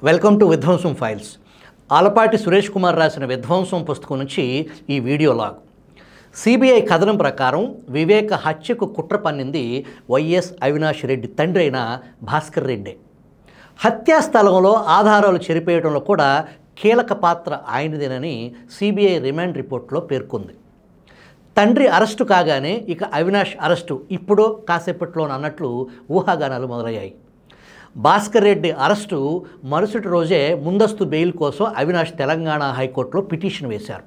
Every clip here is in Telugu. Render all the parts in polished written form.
వెల్కమ్ టు విధ్వంసం ఫైల్స్. ఆలపాటి సురేష్ కుమార్ రాసిన విధ్వంసం పుస్తకం నుంచి ఈ వీడియో లాగ్. సిబిఐ కథనం ప్రకారం వివేక హత్యకు కుట్ర పన్నింది వైఎస్ అవినాష్ రెడ్డి తండ్రి అయిన భాస్కర్ రెడ్డి. హత్యా స్థలంలో ఆధారాలు చెరిపేయడంలో కూడా కీలక పాత్ర ఆయనదేనని సిబిఐ రిమాండ్ రిపోర్ట్లో పేర్కొంది. తండ్రి అరెస్టు కాగానే ఇక అవినాష్ అరెస్టు ఇప్పుడో కాసేపట్లోనన్నట్లు ఊహాగానాలు మొదలయ్యాయి. భాస్కర్ రెడ్డి అరెస్టు మరుసటి రోజే ముందస్తు బెయిల్ కోసం అవినాష్ తెలంగాణ హైకోర్టులో పిటిషన్ వేశారు.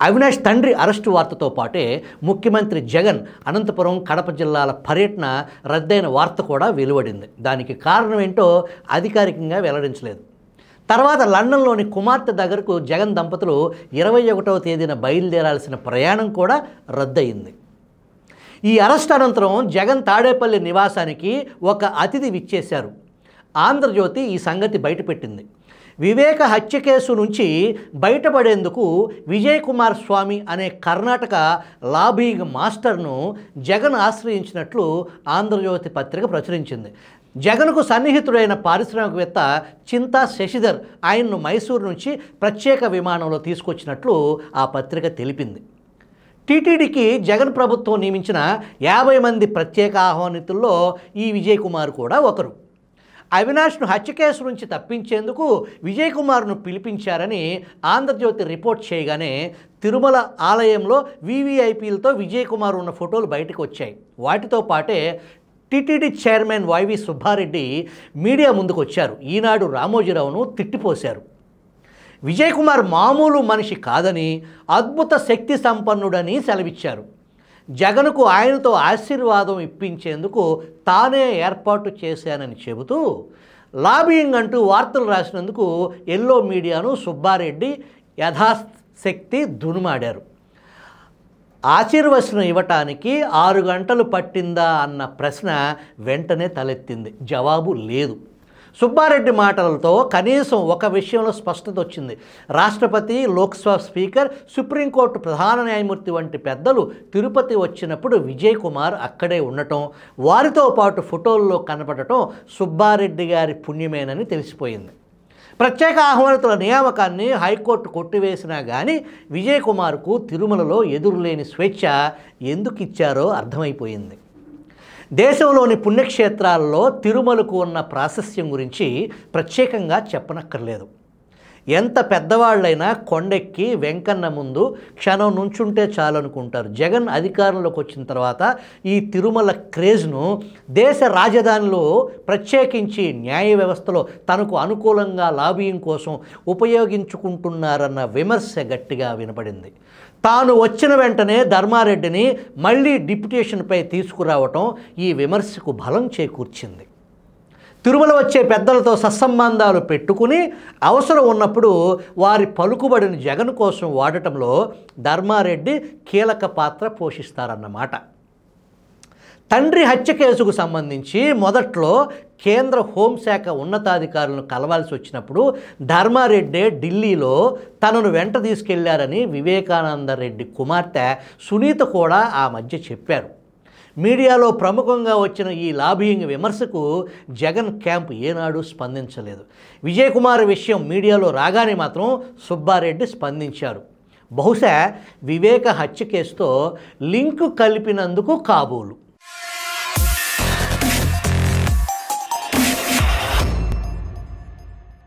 అవినాష్ తండ్రి అరెస్టు వార్తతో పాటే ముఖ్యమంత్రి జగన్ అనంతపురం, కడప జిల్లాల పర్యటన రద్దయిన వార్త కూడా వెలువడింది. దానికి కారణం ఏంటో అధికారికంగా వెల్లడించలేదు. తర్వాత లండన్లోని కుమార్తె దగ్గరకు జగన్ దంపతులు 21వ తేదీన బయలుదేరాల్సిన ప్రయాణం కూడా రద్దయింది. ఈ అరెస్ట్ అనంతరం జగన్ తాడేపల్లి నివాసానికి ఒక అతిథి విచ్చేశారు. ఆంధ్రజ్యోతి ఈ సంగతి బయటపెట్టింది. వివేక హత్య కేసు నుంచి బయటపడేందుకు విజయ్ కుమార్ స్వామి అనే కర్ణాటక లాబింగ్ మాస్టర్ను జగన్ ఆశ్రయించినట్లు ఆంధ్రజ్యోతి పత్రిక ప్రచురించింది. జగన్కు సన్నిహితుడైన పారిశ్రామికవేత్త చింతా శశిధర్ ఆయన్ను మైసూరు నుంచి ప్రత్యేక విమానంలో తీసుకొచ్చినట్లు ఆ పత్రిక తెలిపింది. టీటీడీకి జగన్ ప్రభుత్వం నియమించిన 50 మంది ప్రత్యేక ఆహ్వానితుల్లో ఈ విజయ్ కుమార్ కూడా ఒకరు. అవినాష్ను హత్య కేసు నుంచి తప్పించేందుకు విజయ్ కుమార్ను పిలిపించారని ఆంధ్రజ్యోతి రిపోర్ట్ చేయగానే తిరుమల ఆలయంలో వీవీఐపీలతో విజయ్ కుమార్ ఉన్న ఫోటోలు బయటకు వచ్చాయి. వాటితో పాటే టీటీడీ చైర్మన్ వైవి సుబ్బారెడ్డి మీడియా ముందుకు వచ్చారు. ఈనాడు రామోజీరావును తిట్టిపోశారు. విజయ్ కుమార్ మామూలు మనిషి కాదని, అద్భుత శక్తి సంపన్నుడని సెలవిచ్చారు. జగన్కు ఆయనతో ఆశీర్వాదం ఇప్పించేందుకు తానే ఏర్పాటు చేశానని చెబుతూ లాబింగ్ అంటూ వార్తలు రాసినందుకు ఎల్లో మీడియాను సుబ్బారెడ్డి యథాశక్తి దునుమాడారు. ఆశీర్వచనం ఇవ్వటానికి 6 గంటలు పట్టిందా అన్న ప్రశ్న వెంటనే తలెత్తింది. జవాబు లేదు. సుబ్బారెడ్డి మాటలతో కనీసం ఒక విషయంలో స్పష్టత వచ్చింది. రాష్ట్రపతి, లోక్సభ స్పీకర్, సుప్రీంకోర్టు ప్రధాన న్యాయమూర్తి వంటి పెద్దలు తిరుపతి వచ్చినప్పుడు విజయ్ కుమార్ అక్కడే ఉండటం, వారితో పాటు ఫోటోల్లో కనపడటం సుబ్బారెడ్డి గారి పుణ్యమేనని తెలిసిపోయింది. ప్రత్యేక ఆహ్వానితుల నియామకాన్ని హైకోర్టు కొట్టివేసినా కానీ విజయ్ కుమార్కు తిరుమలలో ఎదురులేని స్వేచ్ఛ ఎందుకు ఇచ్చారో అర్థమైపోయింది. దేశంలోని పుణ్యక్షేత్రాల్లో తిరుమలకు ఉన్న ప్రాశస్త్యం గురించి ప్రత్యేకంగా చెప్పనక్కర్లేదు. ఎంత పెద్దవాళ్ళైనా కొండెక్కి వెంకన్న ముందు క్షణం నుంచుంటే చాలనుకుంటారు. జగన్ అధికారంలోకి వచ్చిన తర్వాత ఈ తిరుమల క్రేజ్ను దేశ రాజధానిలో ప్రత్యేకించి న్యాయ వ్యవస్థలో తనకు అనుకూలంగా లాబింగ్ కోసం ఉపయోగించుకుంటున్నారన్న విమర్శ గట్టిగా వినపడింది. తాను వచ్చిన వెంటనే ధర్మారెడ్డిని మళ్ళీ డిప్యుటేషన్పై తీసుకురావటం ఈ విమర్శకు బలం చేకూర్చింది. తిరుమల వచ్చే పెద్దలతో సత్సంబంధాలు పెట్టుకుని అవసరం ఉన్నప్పుడు వారి పలుకుబడిని జగన్ కోసం వాడటంలో ధర్మారెడ్డి కీలక పాత్ర పోషిస్తారన్నమాట. తండ్రి హత్య కేసుకు సంబంధించి మొదట్లో కేంద్ర హోంశాఖ ఉన్నతాధికారులను కలవాల్సి వచ్చినప్పుడు ధర్మారెడ్డి ఢిల్లీలో తనను వెంట తీసుకెళ్లారని వివేకానంద రెడ్డి కుమార్తె సునీత కూడా ఆ మధ్య చెప్పారు. మీడియాలో ప్రముఖంగా వచ్చిన ఈ లాబింగ్ విమర్శకు జగన్ క్యాంప్ ఏనాడు స్పందించలేదు. విజయ్ కుమార్ విషయం మీడియాలో రాగానే మాత్రం సుబ్బారెడ్డి స్పందించారు. బహుశా వివేక హత్య కేసుతో లింకు కలిపినందుకు కాబోలు.